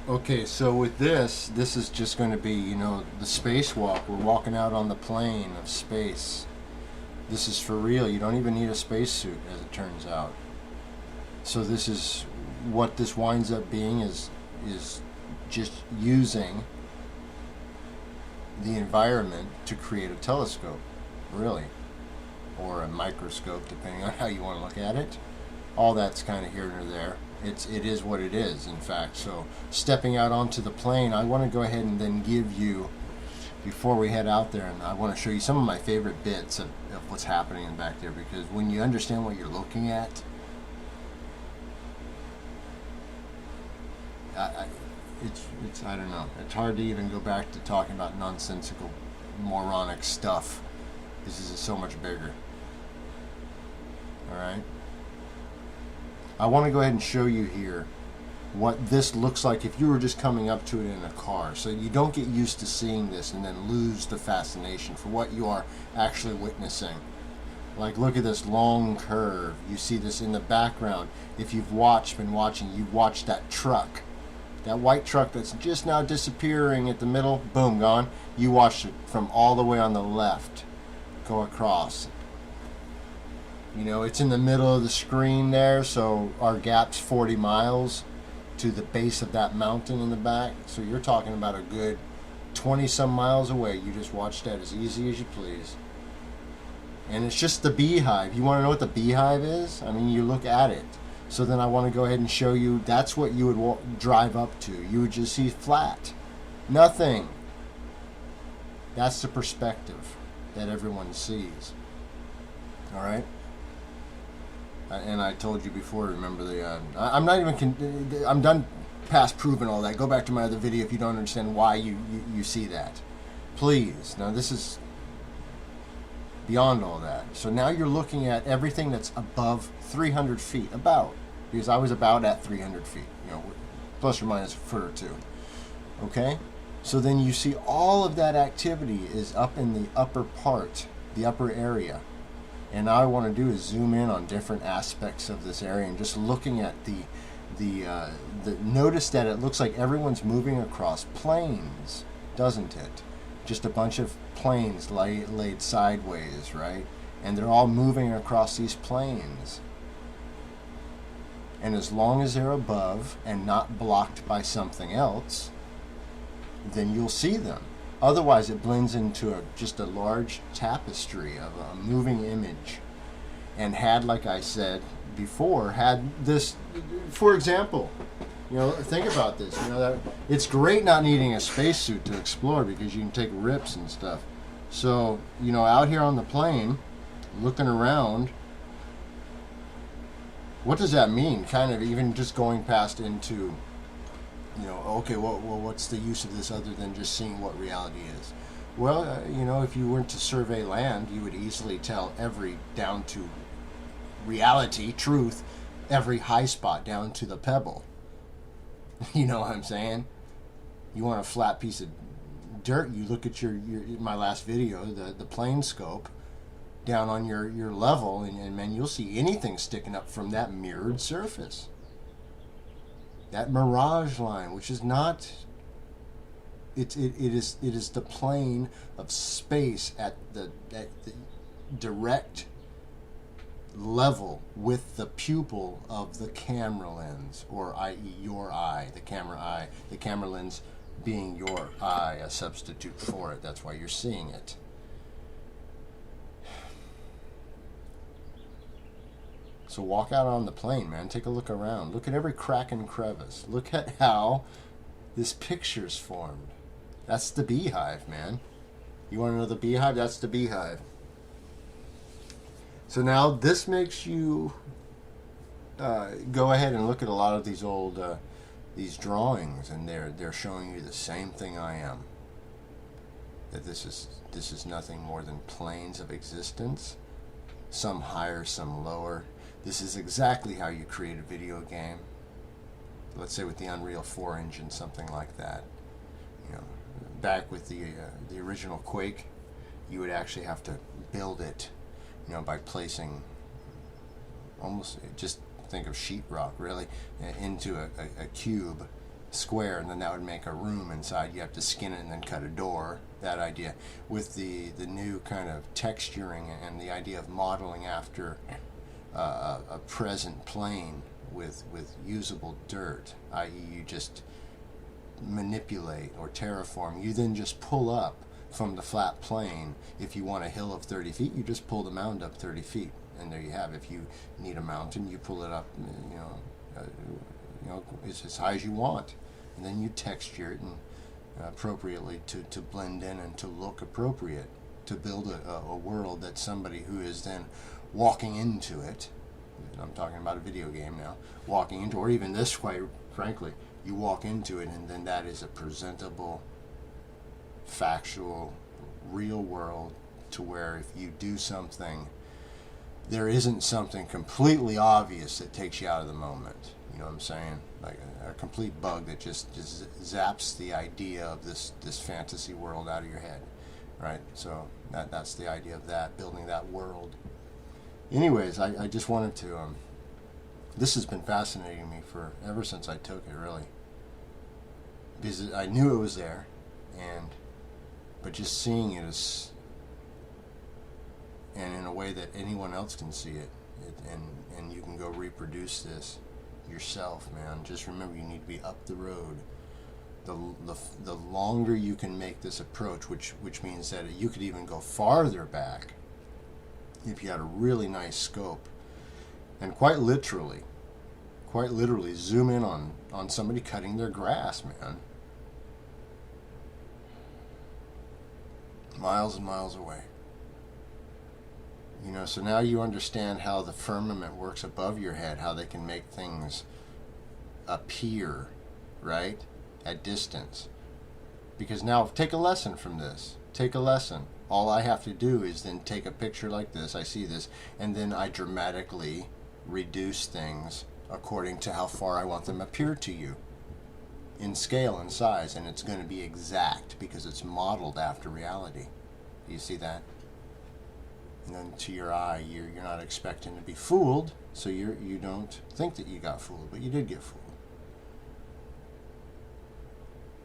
Okay, so with this is just going to be, the spacewalk. We're walking out on the plane of space. This is for real. You don't even need a spacesuit, as it turns out. So this is what this winds up being is just using the environment to create a telescope, really, or a microscope, depending on how you want to look at it. All that's kind of here or there. It is what it is, in fact. So stepping out onto the plane, I want to go ahead and then give you, before we head out there, and I want to show you some of my favorite bits of what's happening in back there, because when you understand what you're looking at, I, it's I don't know. It's hard to even go back to talking about nonsensical, moronic stuff. This is so much bigger. All right. I want to go ahead and show you here what this looks like if you were just coming up to it in a car, so you don't get used to seeing this and then lose the fascination for what you are actually witnessing. Like, look at this long curve. You see this in the background. If you've been watching, you've watched that truck. That white truck that's just now disappearing at the middle, boom, gone. You watched it from all the way on the left go across. It's in the middle of the screen there, so our gap's 40 miles to the base of that mountain in the back. So you're talking about a good 20 some miles away. You just watch that as easy as you please. And it's just the beehive. You want to know what the beehive is? I mean, you look at it. So then I want to go ahead and show you that's what you would drive up to. You would just see flat. Nothing. That's the perspective that everyone sees. All right? And I told you before, remember I'm not even, I'm done past proving all that. Go back to my other video if you don't understand why you see that. Please. Now this is beyond all that. So now you're looking at everything that's above 300 feet, about. Because I was about at 300 feet, plus or minus a foot or two. Okay? So then you see all of that activity is up in the upper part, the upper area. And all I want to do is zoom in on different aspects of this area and just looking at the notice that it looks like everyone's moving across planes, doesn't it? Just a bunch of planes laid sideways, right? And they're all moving across these planes. And as long as they're above and not blocked by something else, then you'll see them. Otherwise, it blends into just a large tapestry of a moving image. And like I said before, had this, for example, think about this. That it's great not needing a spacesuit to explore because you can take rips and stuff. So, out here on the plane, looking around, what does that mean? Kind of even just going past into, okay, well, what's the use of this other than just seeing what reality is? Well, if you were to survey land, you would easily tell down to reality, truth, every high spot down to the pebble. You know what I'm saying? You want a flat piece of dirt, you look at my last video, the plane scope, down on your level, and man, you'll see anything sticking up from that mirrored surface. That mirage line, which is not, it is the plane of space at the direct level with the pupil of the camera lens, or i.e. your eye, the camera lens being your eye, a substitute for it. That's why you're seeing it. So walk out on the plane, man. Take a look around. Look at every crack and crevice. Look at how this picture's formed. That's the beehive, man. You want to know the beehive? That's the beehive. So now this makes you go ahead and look at a lot of these old these drawings, and they're showing you the same thing I am. That this is nothing more than planes of existence, some higher, some lower. This is exactly how you create a video game. Let's say with the Unreal 4 engine, something like that. Back with the original Quake, you would actually have to build it, by placing almost, just think of sheetrock really, into a cube, square, and then that would make a room inside. You have to skin it and then cut a door. That idea. With the new kind of texturing and the idea of modeling after a present plane with usable dirt, i.e., you just manipulate or terraform. You then just pull up from the flat plane. If you want a hill of 30 feet, you just pull the mound up 30 feet, and there you have. If you need a mountain, you pull it up, as high as you want, and then you texture it and appropriately to blend in and to look appropriate, to build a world that somebody who is then walking into it. I'm talking about a video game now. Walking into, or even this, quite frankly, you walk into it, and then that is a presentable, factual, real world, to where if you do something, there isn't something completely obvious that takes you out of the moment. You know what I'm saying? Like a complete bug that just zaps the idea of this fantasy world out of your head, right? So that's the idea of that, building that world. Anyways, I just wanted to, this has been fascinating me for ever since I took it, really. Because I knew it was there, but just seeing it is, and in a way that anyone else can see it, and you can go reproduce this yourself, man. Just remember, you need to be up the road. The longer you can make this approach, which means that you could even go farther back if you had a really nice scope, and quite literally zoom in on somebody cutting their grass, man, miles and miles away. So now you understand how the firmament works above your head, how they can make things appear, right, at distance. Because now, take a lesson from this. Take a lesson. All I have to do is then take a picture like this, I see this, and then I dramatically reduce things according to how far I want them to appear to you, in scale and size, and it's going to be exact because it's modeled after reality. Do you see that? And then to your eye, you're not expecting to be fooled, so you don't think that you got fooled, but you did get fooled.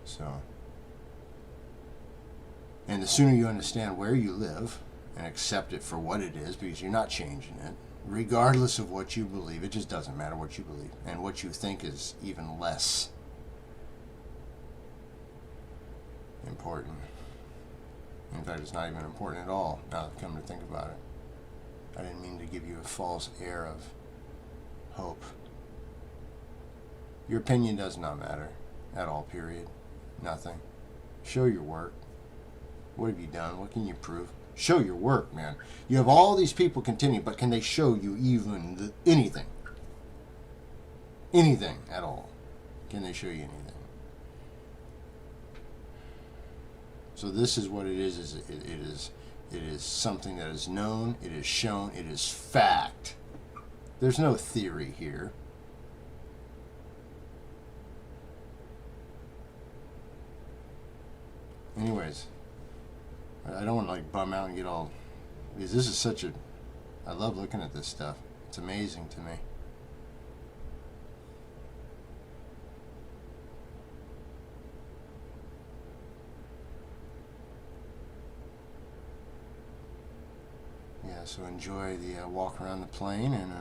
So, and the sooner you understand where you live and accept it for what it is, because you're not changing it, regardless of what you believe, it just doesn't matter what you believe, and what you think is even less important. In fact, it's not even important at all, now that I've come to think about it. I didn't mean to give you a false air of hope. Your opinion does not matter at all, period. Nothing. Show your work. What have you done? What can you prove? Show your work, man. You have all these people continue, but can they show you even anything? Anything at all? Can they show you anything? So this is what it is. It is something that is known. It is shown. It is fact. There's no theory here. Anyways, I don't want to bum out and get all, because this is I love looking at this stuff. It's amazing to me. Yeah, so enjoy the walk around the plane, and